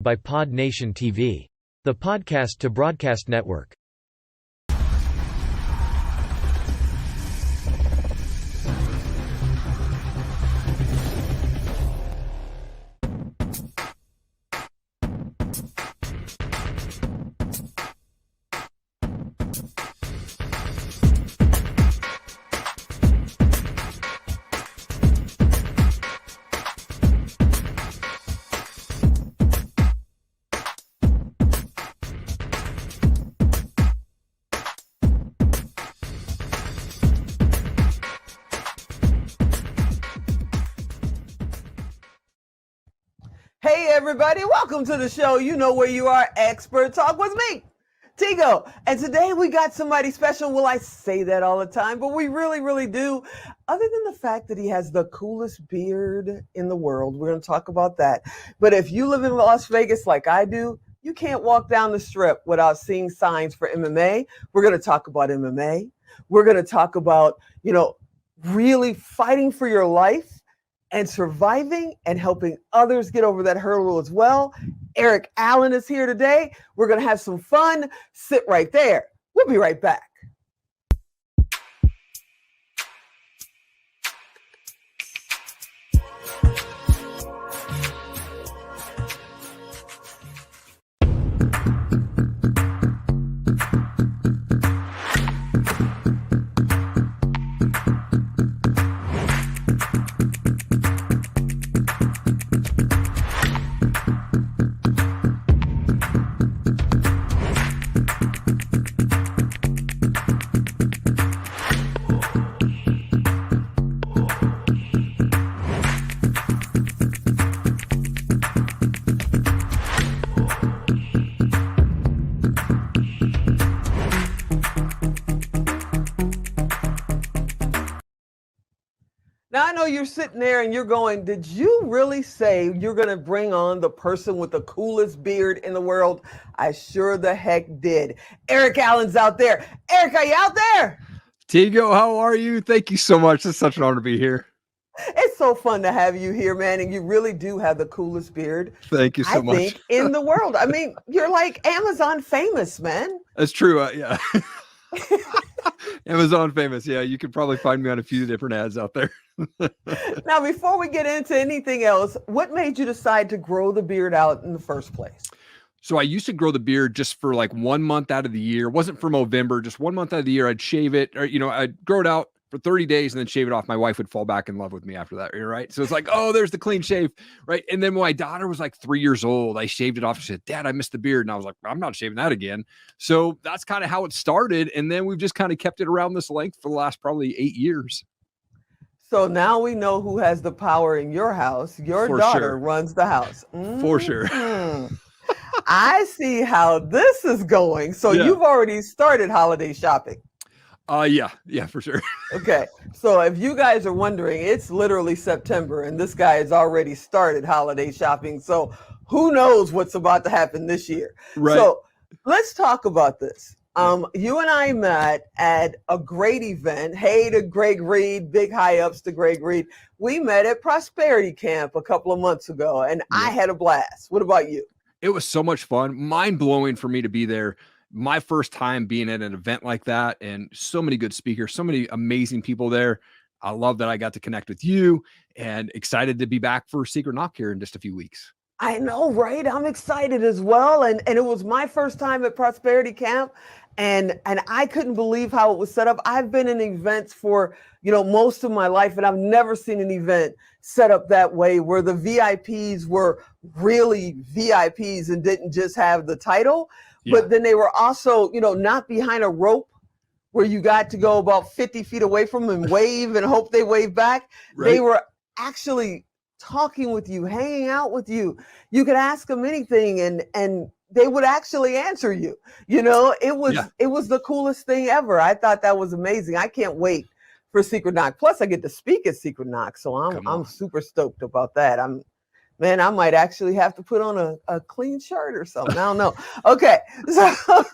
by Pod Nation TV, the podcast to broadcast network. Hey everybody, welcome to the show. You know where you are, Expert Talk with me, Tigo. And today we got somebody special. Well, I say that all the time, but we really do. Other than the fact that he has the coolest beard in the world, we're going to talk about that. But if you live in Las Vegas like I do, you can't walk down the strip without seeing signs for MMA. We're going to talk about MMA. We're going to talk about, really fighting for your life and surviving and helping others get over that hurdle as well. Erik Allen is here today. We're going to have some fun. Sit right there. We'll be right back. Now, I know you're sitting there and you're going, did you really say you're going to bring on the person with the coolest beard in the world? I sure the heck did. Erik Allen's out there. Erik, are you out there? Tigo, how are you? Thank you so much. It's such an honor to be here. It's so fun to have you here, man. And you really do have the coolest beard. Thank you so much. I think in the world. I mean, you're like Amazon famous, man. That's true. Yeah. Amazon famous. Yeah. You could probably find me on a few different ads out there. Now, before we get into anything else, what made you decide to grow the beard out in the first place? So I used to grow the beard just for like 1 month out of the year. It wasn't for Movember, just 1 month out of the year. I'd shave it, or, I'd grow it out for 30 days and then shave it off. My wife would fall back in love with me after that. Right. So it's like, oh, there's the clean shave. Right. And then when my daughter was like 3 years old, I shaved it off. She said, Dad, I missed the beard. And I was like, I'm not shaving that again. So that's kind of how it started. And then we've just kind of kept it around this length for the last probably 8 years. So now we know who has the power in your house. Your daughter runs the house. For sure. I see how this is going. So you've already started holiday shopping. Yeah, for sure. Okay. So if you guys are wondering, it's literally September and this guy has already started holiday shopping. So who knows what's about to happen this year. Right. So let's talk about this. You and I met at a great event. Hey to Greg Reed, big high ups to Greg Reed. We met at Prosperity Camp a couple of months ago and I had a blast. What about you? It was so much fun, mind blowing for me to be there. My first time being at an event like that, and so many good speakers, so many amazing people there. I love that I got to connect with you and excited to be back for Secret Knock here in just a few weeks. I know, right? I'm excited as well. And it was my first time at Prosperity Camp. And I couldn't believe how it was set up. I've been in events for, most of my life, and I've never seen an event set up that way where the VIPs were really VIPs and didn't just have the title, but then they were also, not behind a rope where you got to go about 50 feet away from them and wave and hope they wave back. Right. They were actually talking with you, hanging out with you. You could ask them anything and they would actually answer you. It was the coolest thing ever. I thought that was amazing. I can't wait for Secret Knock. Plus I get to speak at Secret Knock. So I'm super stoked about that. I might actually have to put on a clean shirt or something. I don't know. Okay. So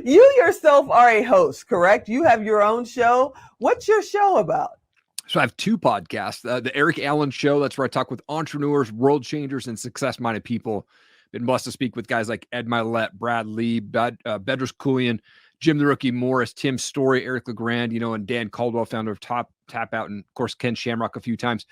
you yourself are a host, correct? You have your own show. What's your show about? So I have two podcasts, the Eric Allen Show. That's where I talk with entrepreneurs, world changers, and success-minded people. Been blessed to speak with guys like Ed Milet, Brad Lee, Bedros Keuilian, Jim the Rookie Morris, Tim Story, Eric LeGrand, and Dan Caldwell, founder of Tap Out, and of course, Ken Shamrock a few times.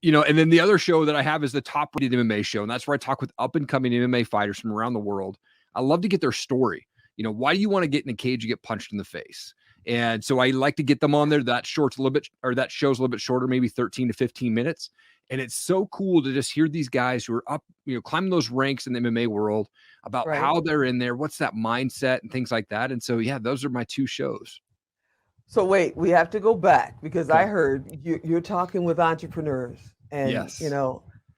And then the other show that I have is the Top Rated MMA Show. And that's where I talk with up-and-coming MMA fighters from around the world. I love to get their story. Why do you want to get in a cage and get punched in the face? And so I like to get them on there. That show's a little bit shorter, maybe 13 to 15 minutes. And it's so cool to just hear these guys who are up, climbing those ranks in the MMA world about how they're in there, what's that mindset and things like that. And so, yeah, those are my two shows. So wait, we have to go back because I heard you're talking with entrepreneurs, and yes.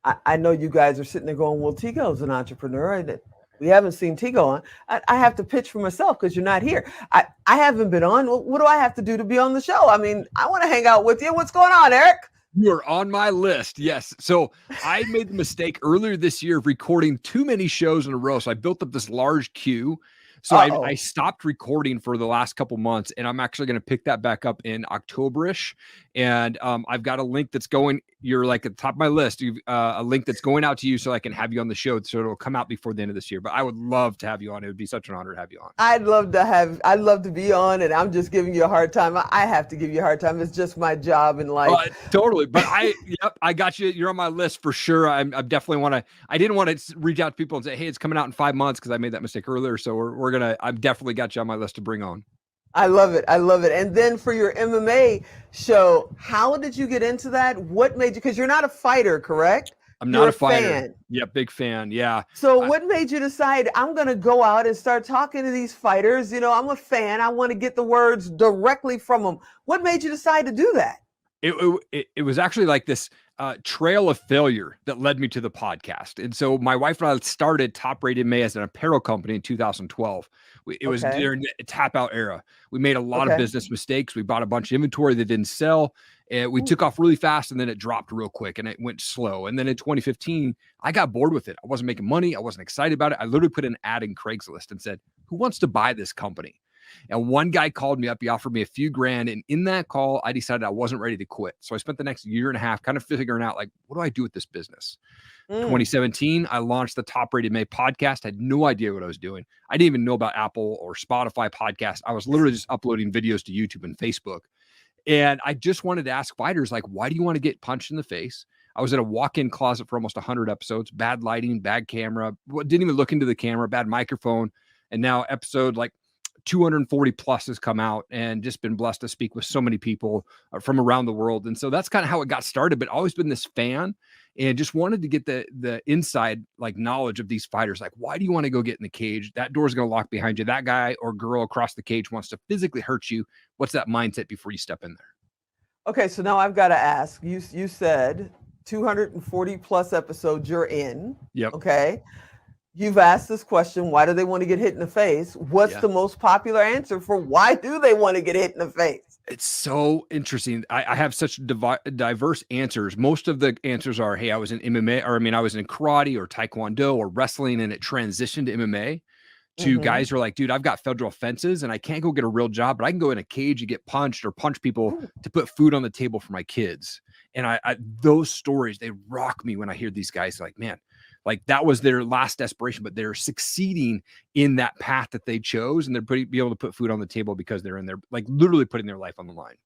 I know you guys are sitting there going, well, Tigo's an entrepreneur, and we haven't seen Tigo on. I have to pitch for myself because you're not here. I haven't been on. What do I have to do to be on the show? I mean, I want to hang out with you. What's going on, Erik? You are on my list. Yes. So I made the mistake earlier this year of recording too many shows in a row. So I built up this large queue. So I stopped recording for the last couple months, and I'm actually going to pick that back up in October-ish. And I've got a link that's going, you're like at the top of my list, a link that's going out to you so I can have you on the show. So it'll come out before the end of this year, but I would love to have you on. It would be such an honor to have you on. I'd love to be on, and I'm just giving you a hard time. I have to give you a hard time. It's just my job in life. Totally. But I got you. You're on my list for sure. I definitely I didn't want to reach out to people and say, hey, it's coming out in 5 months, because I made that mistake earlier. So I've definitely got you on my list to bring on. I love it. And then for your MMA show, how did you get into that? What made you, because you're not a fighter, correct? I'm not a fighter. Fan. Yeah, big fan. Yeah. So what made you decide, I'm going to go out and start talking to these fighters? I'm a fan. I want to get the words directly from them. What made you decide to do that? It was actually like this trail of failure that led me to the podcast. And so my wife and I started Top Rated MMA as an apparel company in 2012. It was during the Tap Out era. We made a lot of business mistakes. We bought a bunch of inventory that didn't sell. And we took off really fast, and then it dropped real quick, and it went slow. And then in 2015, I got bored with it. I wasn't making money. I wasn't excited about it. I literally put an ad in Craigslist and said, who wants to buy this company? And one guy called me up. He offered me a few grand. And in that call, I decided I wasn't ready to quit. So I spent the next year and a half kind of figuring out, like, what do I do with this business? 2017, I launched the Top Rated MMA podcast. I had no idea what I was doing. I didn't even know about Apple or Spotify podcast. I was literally just uploading videos to YouTube and Facebook. And I just wanted to ask fighters, like, why do you want to get punched in the face? I was in a walk-in closet for almost 100 episodes, bad lighting, bad camera, didn't even look into the camera, bad microphone. And now episode like 240 plus has come out, and just been blessed to speak with so many people from around the world. And so that's kind of how it got started, but always been this fan and just wanted to get the inside like knowledge of these fighters. Like, why do you want to go get in the cage? That door's going to lock behind you. That guy or girl across the cage wants to physically hurt you. What's that mindset before you step in there? Okay. So now I've got to ask you, you said 240 plus episodes you're in. Yep. Okay. You've asked this question, why do they want to get hit in the face? What's the most popular answer for why do they want to get hit in the face? It's so interesting. I have such diverse answers. Most of the answers are, hey, I was in MMA, or I was in karate or taekwondo or wrestling, and it transitioned to MMA. To guys who are like, dude, I've got federal offenses and I can't go get a real job, but I can go in a cage and get punched or punch people to put food on the table for my kids. And I those stories, they rock me when I hear these guys like, man, like that was their last desperation, but they're succeeding in that path that they chose, and they're be able to put food on the table because they're in there, like literally putting their life on the line.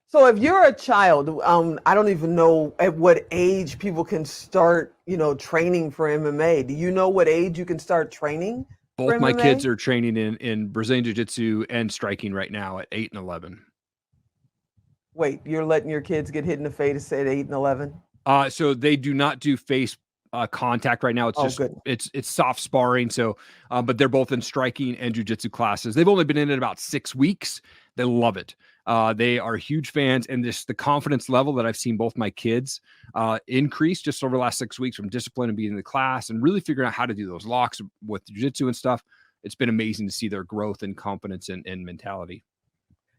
So if you're a child, I don't even know at what age people can start, training for MMA. Do you know what age you can start training? Both my kids are training in Brazilian Jiu-Jitsu and striking right now at 8 and 11. Wait, you're letting your kids get hit in the face at 8 and 11? So they do not do face contact right now. It's just good. It's soft sparring. So, but they're both in striking and jiu-jitsu classes. They've only been in it about 6 weeks. They love it. They are huge fans, and the confidence level that I've seen both my kids increase just over the last 6 weeks from discipline and being in the class and really figuring out how to do those locks with jiu-jitsu and stuff. It's been amazing to see their growth and confidence and mentality.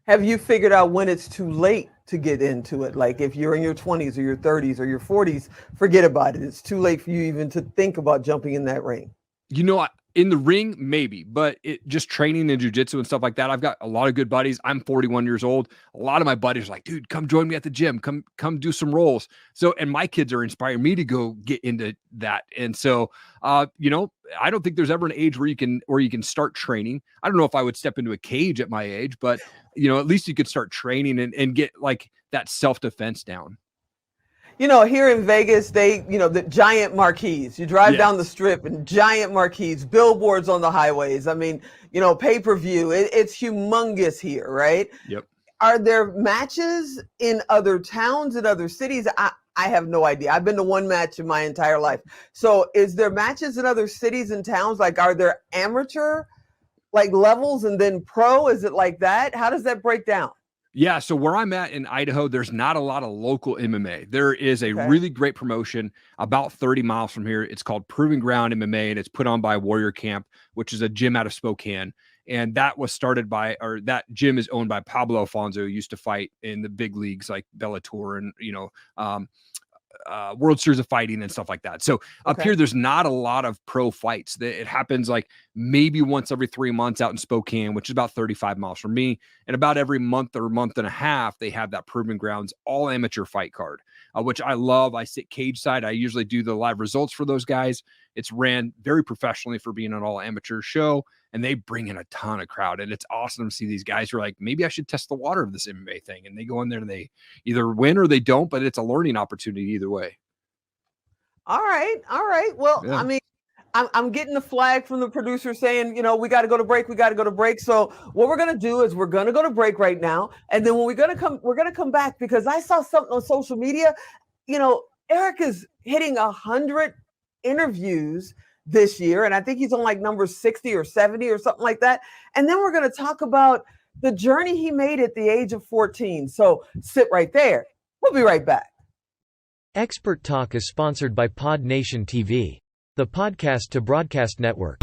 Have you figured out when it's too late to get into it? Like if you're in your 20s or your 30s or your 40s, forget about it. It's too late for you even to think about jumping in that ring. In the ring, maybe, but it just training and jujitsu and stuff like that. I've got a lot of good buddies. I'm 41 years old. A lot of my buddies are like, dude, come join me at the gym. Come do some rolls. So, and my kids are inspiring me to go get into that. And so, you know, I don't think there's ever an age where you can start training. I don't know if I would step into a cage at my age, but you know, at least you could start training and get like that self-defense down. You know, here in Vegas, the giant marquees. You drive down the strip and giant marquees, billboards on the highways. I mean, you know, pay-per-view. It's humongous here, right? Yep. Are there matches in other towns, in other cities? I have no idea. I've been to one match in my entire life. So is there matches in other cities and towns? Like, are there amateur like levels and then pro? Is it like that? How does that break down? Yeah, so where I'm at in Idaho, there's not a lot of local MMA. There is a really great promotion about 30 miles from here. It's called Proving Ground MMA, and it's put on by Warrior Camp, which is a gym out of Spokane. And that was started by, or that gym is owned by Pablo Alfonso, who used to fight in the big leagues like Bellator and, you know, World Series of Fighting and stuff like that. So up here, there's not a lot of pro fights. It happens like maybe once every 3 months out in Spokane, which is about 35 miles from me. And about every month or month and a half, they have that Proving Grounds all amateur fight card, which I love. I sit cage side. I usually do the live results for those guys. It's ran very professionally for being an all amateur show, and they bring in a ton of crowd. And it's awesome to see these guys who are like, maybe I should test the water of this MMA thing. And they go in there and they either win or they don't, but it's a learning opportunity either way. All right. All right. Well, I mean, I'm getting the flag from the producer saying, you know, we got to go to break. We got to go to break. So what we're going to do is we're going to go to break right now. And then when we're going to come back, because I saw something on social media. You know, Erik is hitting 100 interviews this year. And I think he's on like number 60 or 70 or something like that. And then we're going to talk about the journey he made at the age of 14. So sit right there. We'll be right back. Expert Talk is sponsored by Pod Nation TV, the podcast to broadcast network.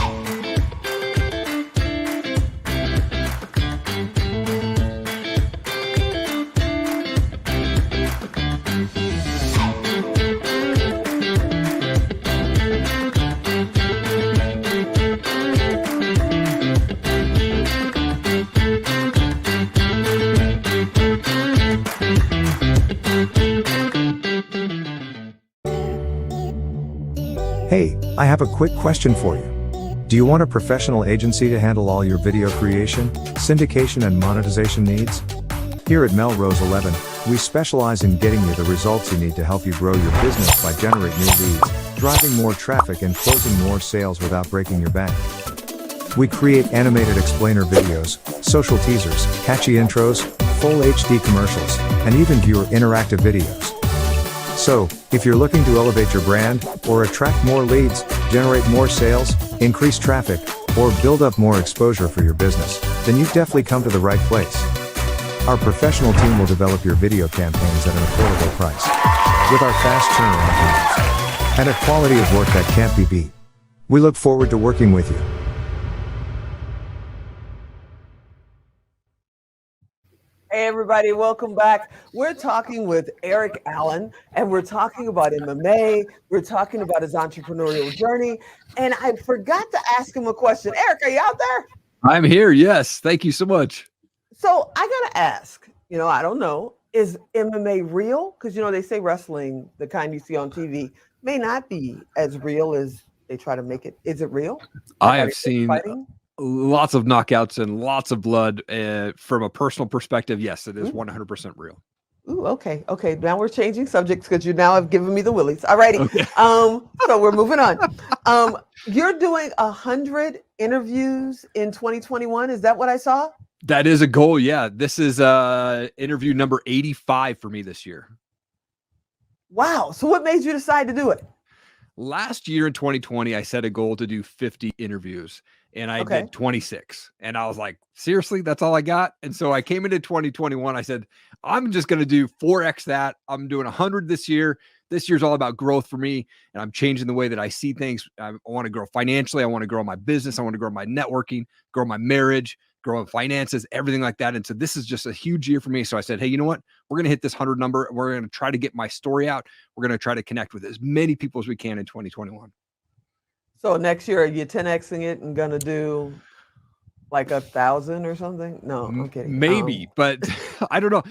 Hey, I have a quick question for you. Do you want a professional agency to handle all your video creation, syndication and monetization needs? Here at Melrose 11, we specialize in getting you the results you need to help you grow your business by generating new leads, driving more traffic and closing more sales without breaking your bank. We create animated explainer videos, social teasers, catchy intros, full HD commercials, and even viewer interactive videos. So, if you're looking to elevate your brand, or attract more leads, generate more sales, increase traffic, or build up more exposure for your business, then you've definitely come to the right place. Our professional team will develop your video campaigns at an affordable price, with our fast turnaround times, and a quality of work that can't be beat. We look forward to working with you. Hey everybody, welcome back. We're talking with Erik Allen, and we're talking about MMA. We're talking about his entrepreneurial journey, and I forgot to ask him a question. Erik, are you out there? I'm here. Yes. Thank you so much. So I gotta ask, you know, I don't know, is MMA real? Because, you know, they say wrestling, the kind you see on TV, may not be as real as they try to make it. Is it real? I have seen lots of knockouts and lots of blood. From a personal perspective, yes, it is 100% real. Ooh, okay. Okay. Now we're changing subjects because you now have given me the willies. All righty. Okay. So we're moving on. You're doing 100 interviews in 2021. Is that what I saw? That is a goal. Yeah. This is interview number 85 for me this year. Wow. So what made you decide to do it? Last year in 2020, I set a goal to do 50 interviews, and I did 26. And I was like, seriously, that's all I got? And so I came into 2021. I said, I'm just going to do 4X that. I'm doing 100 this year. This year's all about growth for me, and I'm changing the way that I see things. I want to grow financially. I want to grow my business. I want to grow my networking, grow my marriage, grow my finances, everything like that. And so this is just a huge year for me. So I said, hey, you know what? We're going to hit this 100 number. We're going to try to get my story out. We're going to try to connect with as many people as we can in 2021. So next year, are you 10xing it and gonna do like 1,000 or something? No, I'm kidding. Maybe, but I don't know.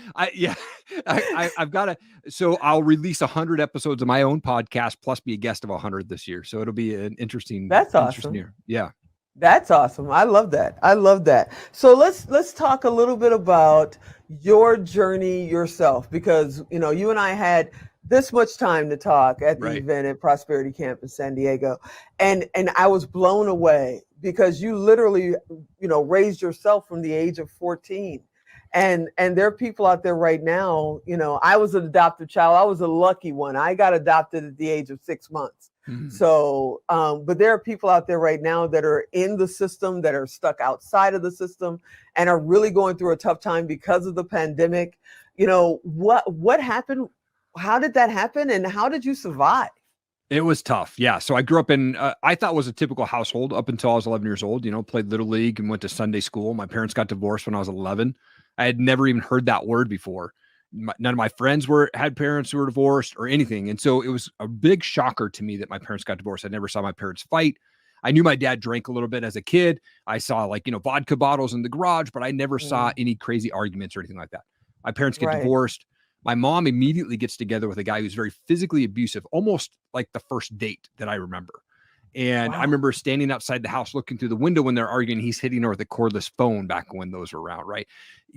I've got to. So I'll release 100 episodes of my own podcast, plus be a guest of 100 this year. So it'll be an interesting. That's interesting awesome. year. Yeah. That's awesome. I love that. I love that. So let's talk a little bit about your journey yourself, because you and I had this much time to talk at the event at Prosperity Camp in San Diego, and I was blown away because you literally raised yourself from the age of 14. And there are people out there right now, I was an adopted child. I was a lucky one. I got adopted at the age of 6 months. Mm-hmm. So, but there are people out there right now that are in the system, that are stuck outside of the system and are really going through a tough time because of the pandemic. What happened? How did that happen? And how did you survive? It was tough. Yeah. So I grew up in, I thought it was a typical household up until I was 11 years old, played Little League and went to Sunday school. My parents got divorced when I was 11. I had never even heard that word before. None of my friends had parents who were divorced or anything. And so it was a big shocker to me that my parents got divorced. I never saw my parents fight. I knew my dad drank a little bit as a kid. I saw vodka bottles in the garage, but I never saw any crazy arguments or anything like that. My parents get divorced. My mom immediately gets together with a guy who's very physically abusive, almost like the first date that I remember. And I remember standing outside the house looking through the window when they're arguing. He's hitting her with a cordless phone back when those were around, right?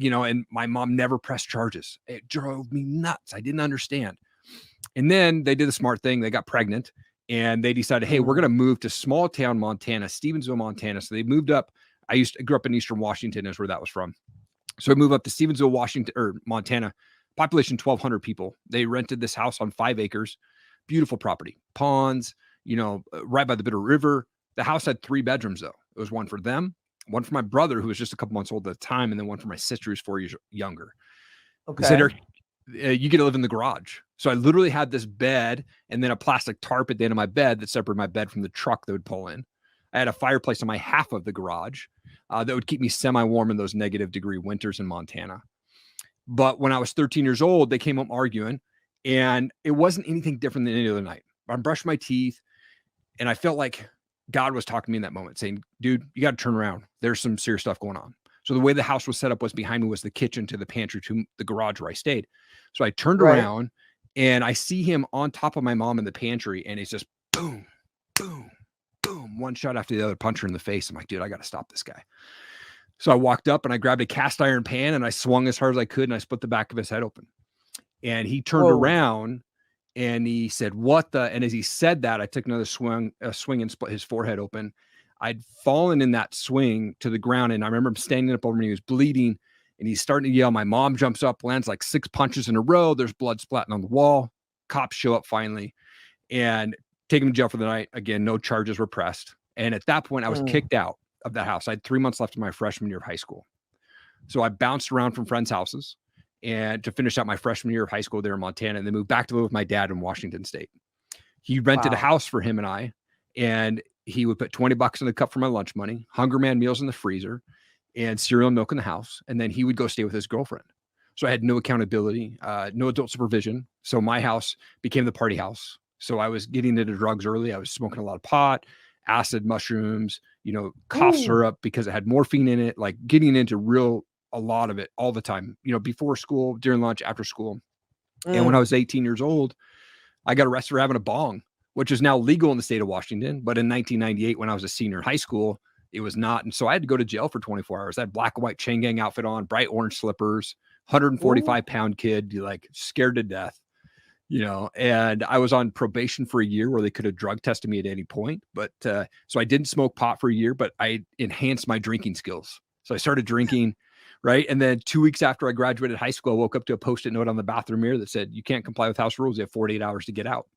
And my mom never pressed charges. It drove me nuts. I didn't understand. And then they did the smart thing. They got pregnant and they decided, hey, we're going to move to small town Montana, Stevensville, Montana. So they moved up. I grew up in Eastern Washington, is where that was from. So I moved up to Stevensville, Washington, or Montana. Population 1,200 people. They rented this house on 5 acres, beautiful property, ponds, right by the Bitter River. The house had 3 bedrooms though. It was one for them, one for my brother who was just a couple months old at the time, and then one for my sister who's 4 years younger. Okay. They said, Eric, you get to live in the garage. So I literally had this bed and then a plastic tarp at the end of my bed that separated my bed from the truck that would pull in. I had a fireplace on my half of the garage that would keep me semi-warm in those -degree winters in Montana. But when I was 13 years old, they came home arguing, and it wasn't anything different than any other night. I brushed my teeth, and I felt like God was talking to me in that moment saying, dude, you got to turn around. There's some serious stuff going on. So the way the house was set up was behind me was the kitchen to the pantry to the garage where I stayed. So I turned around, and I see him on top of my mom in the pantry, and it's just boom, boom, boom, one shot after the other, punch her in the face. I'm like, dude, I got to stop this guy. So I walked up and I grabbed a cast iron pan and I swung as hard as I could and I split the back of his head open. And he turned around and he said, what the, and as he said that, I took another swing and split his forehead open. I'd fallen in that swing to the ground. And I remember him standing up over me. He was bleeding and he's starting to yell. My mom jumps up, lands like 6 punches in a row. There's blood splatting on the wall. Cops show up finally and take him to jail for the night. Again, no charges were pressed. And at that point I was kicked out of that house. I had 3 months left in my freshman year of high school. So I bounced around from friends' houses and to finish out my freshman year of high school there in Montana, and then moved back to live with my dad in Washington State. He rented a house for him and I, and he would put $20 in the cup for my lunch money, Hunger Man meals in the freezer, and cereal and milk in the house. And then he would go stay with his girlfriend. So I had no accountability, no adult supervision. So my house became the party house. So I was getting into drugs early. I was smoking a lot of pot, acid, mushrooms, cough syrup because it had morphine in it, like getting into a lot of it all the time, before school, during lunch, after school. And when I was 18 years old, I got arrested for having a bong, which is now legal in the state of Washington. But in 1998, when I was a senior in high school, it was not. And so I had to go to jail for 24 hours. I had black and white chain gang outfit on, bright orange slippers, 145-pound kid, like scared to death. And I was on probation for a year where they could have drug tested me at any point. But so I didn't smoke pot for a year, but I enhanced my drinking skills. So I started drinking, right? And then 2 weeks after I graduated high school, I woke up to a Post-it note on the bathroom mirror that said, you can't comply with house rules. You have 48 hours to get out.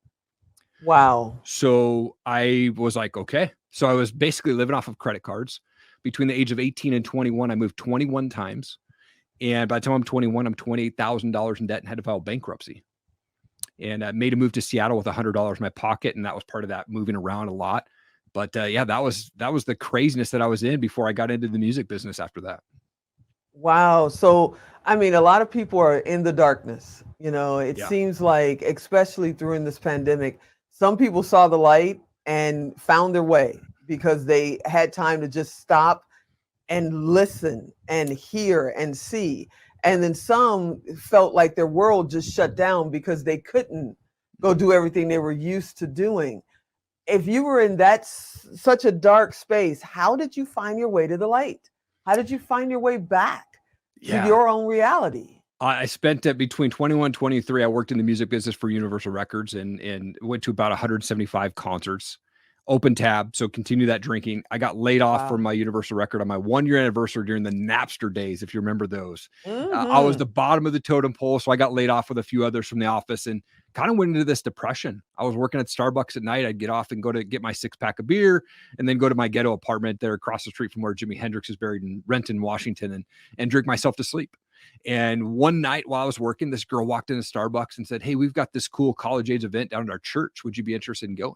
Wow. So I was like, okay. So I was basically living off of credit cards. Between the age of 18 and 21, I moved 21 times. And by the time I'm 21, I'm $28,000 in debt and had to file bankruptcy. And I made a move to Seattle with $100 in my pocket. And that was part of that, moving around a lot. But yeah, that was the craziness that I was in before I got into the music business after that. Wow. So, I mean, a lot of people are in the darkness. It seems like, especially during this pandemic, some people saw the light and found their way because they had time to just stop and listen and hear and see. And then some felt like their world just shut down because they couldn't go do everything they were used to doing. If you were in that such a dark space, how did you find your way to the light? How did you find your way back to your own reality? I spent between 21 and 23. I worked in the music business for Universal Records and went to about 175 concerts, open tab. So continue that drinking. I got laid off from my Universal record on my 1-year anniversary during the Napster days. If you remember those, I was the bottom of the totem pole. So I got laid off with a few others from the office and kind of went into this depression. I was working at Starbucks at night. I'd get off and go to get my 6-pack of beer and then go to my ghetto apartment there across the street from where Jimi Hendrix is buried in Renton, Washington, and drink myself to sleep. And one night while I was working, this girl walked into Starbucks and said, "Hey, we've got this cool college age event down at our church. Would you be interested in going?"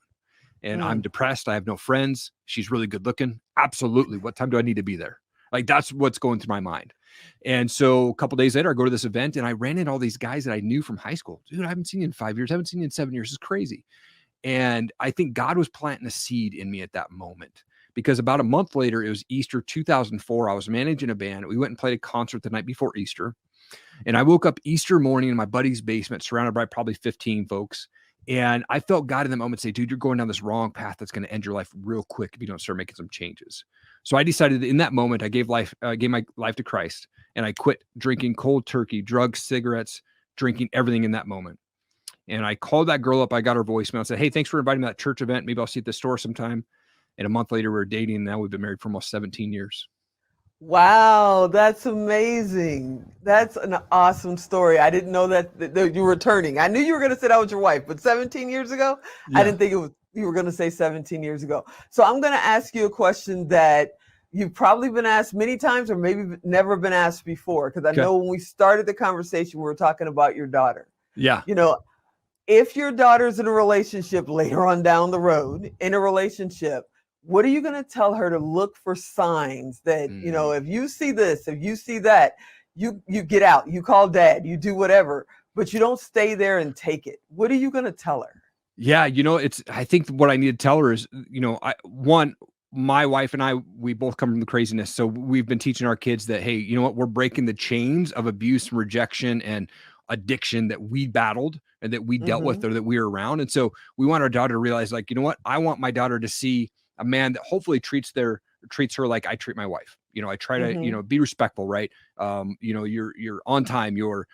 And I'm depressed. I have no friends. She's really good looking. Absolutely. What time do I need to be there? Like, that's what's going through my mind. And so a couple days later, I go to this event and I ran into all these guys that I knew from high school. Dude, I haven't seen you in 5 years. I haven't seen you in 7 years. It's crazy. And I think God was planting a seed in me at that moment, because about a month later, it was Easter 2004. I was managing a band. We went and played a concert the night before Easter. And I woke up Easter morning in my buddy's basement, surrounded by probably 15 folks. And I felt God in that moment say, "Dude, you're going down this wrong path that's going to end your life real quick if you don't start making some changes." So I decided that in that moment, I gave my life to Christ, and I quit drinking cold turkey, drugs, cigarettes, drinking, everything in that moment. And I called that girl up. I got her voicemail and said, "Hey, thanks for inviting me to that church event. Maybe I'll see you at the store sometime." And a month later, we were dating. And now we've been married for almost 17 years. Wow, that's amazing. That's an awesome story. I didn't know that you were returning. I knew you were going to say that was your wife, but 17 years ago, I didn't think you were going to say 17 years ago. So I'm going to ask you a question that you've probably been asked many times or maybe never been asked before, because I know when we started the conversation, we were talking about your daughter. Yeah. You know, if your daughter's in a relationship later on down the road, in a relationship, what are you going to tell her to look for signs that, you know, if you see this, if you see that, you get out, you call dad, you do whatever, but you don't stay there and take it. What are you going to tell her? Yeah. You know, I think what I need to tell her is, you know, my wife and I, we both come from the craziness. So we've been teaching our kids that, hey, you know what, we're breaking the chains of abuse and rejection and addiction that we battled and that we dealt with or that we were around. And so we want our daughter to realize, like, you know what, I want my daughter to see a man that hopefully treats her like I treat my wife. You know, I try to, you know, be respectful, right? You know, you're on time, you're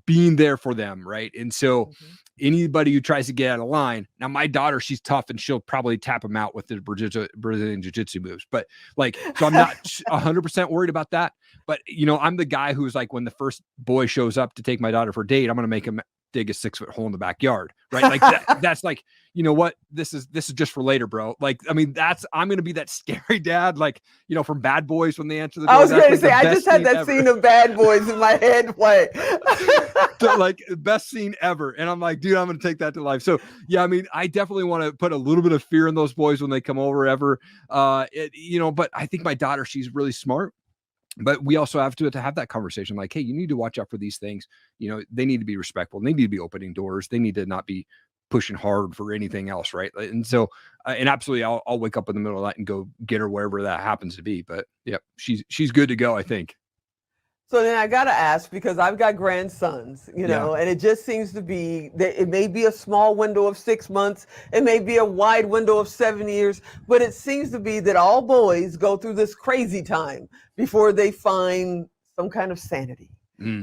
being there for them. Right. And so anybody who tries to get out of line, now my daughter, she's tough and she'll probably tap him out with the Brazilian jiu-jitsu moves. But like, so I'm not 100% worried about that. But, you know, I'm the guy who's like, when the first boy shows up to take my daughter for a date, I'm going to make him dig a 6-foot hole in the backyard. Right. Like that's like, you know what, this is just for later, bro. Like, I mean, I'm going to be that scary dad, like, you know, from Bad Boys when they answer the door. I was going to say, I just had that scene of Bad Boys in my head play. Like, best scene ever. And I'm like, dude, I'm going to take that to life. So yeah, I mean, I definitely want to put a little bit of fear in those boys when they come over ever. You know, but I think my daughter, she's really smart. But we also have to have that conversation, like, hey, you need to watch out for these things. You know, they need to be respectful. They need to be opening doors. They need to not be pushing hard for anything else, right? And so, and absolutely, I'll wake up in the middle of the night and go get her wherever that happens to be. But yeah, she's good to go, I think. So then I got to ask, because I've got grandsons, you know, and it just seems to be that it may be a small window of 6 months. It may be a wide window of 7 years, but it seems to be that all boys go through this crazy time before they find some kind of sanity.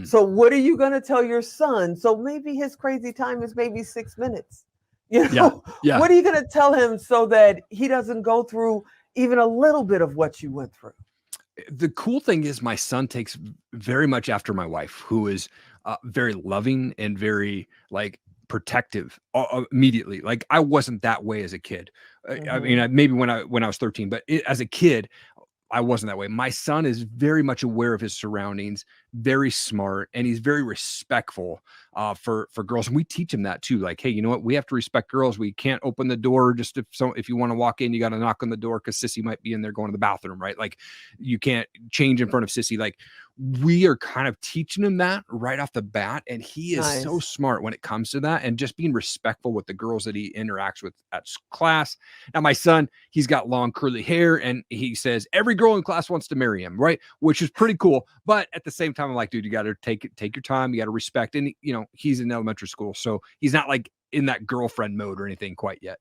So what are you going to tell your son? So maybe his crazy time is maybe 6 minutes. You know, what are you going to tell him so that he doesn't go through even a little bit of what you went through? The cool thing is my son takes very much after my wife, who is very loving and very like protective immediately. Like, I wasn't that way as a kid. I mean, maybe when I was 13, but as a kid, I wasn't that way. My son is very much aware of his surroundings, very smart, and he's very respectful for girls. And we teach him that too. Like, hey, you know what? We have to respect girls. We can't open the door just if you want to walk in, you got to knock on the door because Sissy might be in there going to the bathroom, right? Like, you can't change in front of Sissy. Like, we are kind of teaching him that right off the bat. And he is so Nice. smart when it comes to that, and just being respectful with the girls that he interacts with at class. Now, my son, he's got long curly hair, and he says every girl in class wants to marry him, right? Which is pretty cool. But at the same time, I'm like, dude, you got to take your time. You got to respect. And, you know, he's in elementary school, so he's not like in that girlfriend mode or anything quite yet.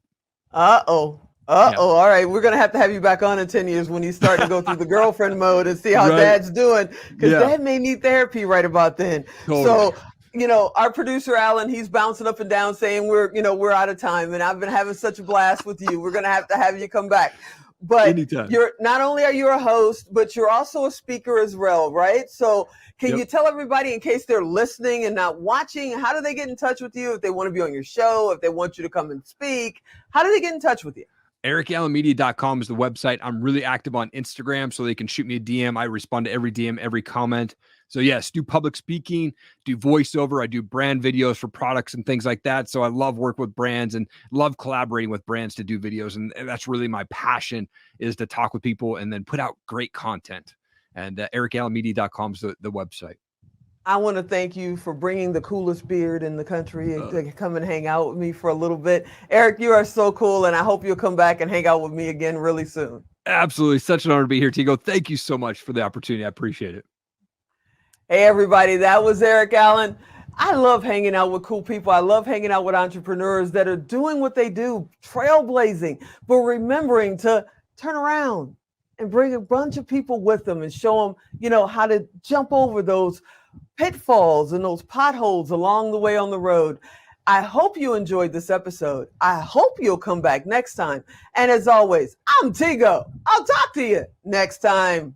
Uh-oh. Yeah. All right. We're going to have you back on in 10 years when you start to go through the girlfriend mode and see how Right. dad's doing. Because Yeah. dad may need therapy right about then. Totally. So, you know, our producer, Alan, he's bouncing up and down saying we're out of time. And I've been having such a blast with you. We're going to have you come back. But Anytime. you're not only are you a host, but you're also a speaker as well, right? So can you tell everybody, in case they're listening and not watching, how do they get in touch with you if they want to be on your show, if they want you to come and speak? How do they get in touch with you? ErikAllenMedia.com is the website. I'm really active on Instagram, so they can shoot me a DM. I respond to every DM, every comment. So yes, do public speaking, do voiceover. I do brand videos for products and things like that. So I love work with brands and love collaborating with brands to do videos. And that's really my passion, is to talk with people and then put out great content. And ErikAllenMedia.com is the website. I want to thank you for bringing the coolest beard in the country and to come and hang out with me for a little bit. Erik, you are so cool, and I hope you'll come back and hang out with me again really soon. Absolutely. Such an honor to be here, Tigo. Thank you so much for the opportunity. I appreciate it. Hey, everybody, that was Erik Allen. I love hanging out with cool people. I love hanging out with entrepreneurs that are doing what they do, trailblazing, but remembering to turn around and bring a bunch of people with them and show them, you know, how to jump over those pitfalls and those potholes along the way on the road. I hope you enjoyed this episode. I hope you'll come back next time. And as always, I'm Tigo. I'll talk to you next time.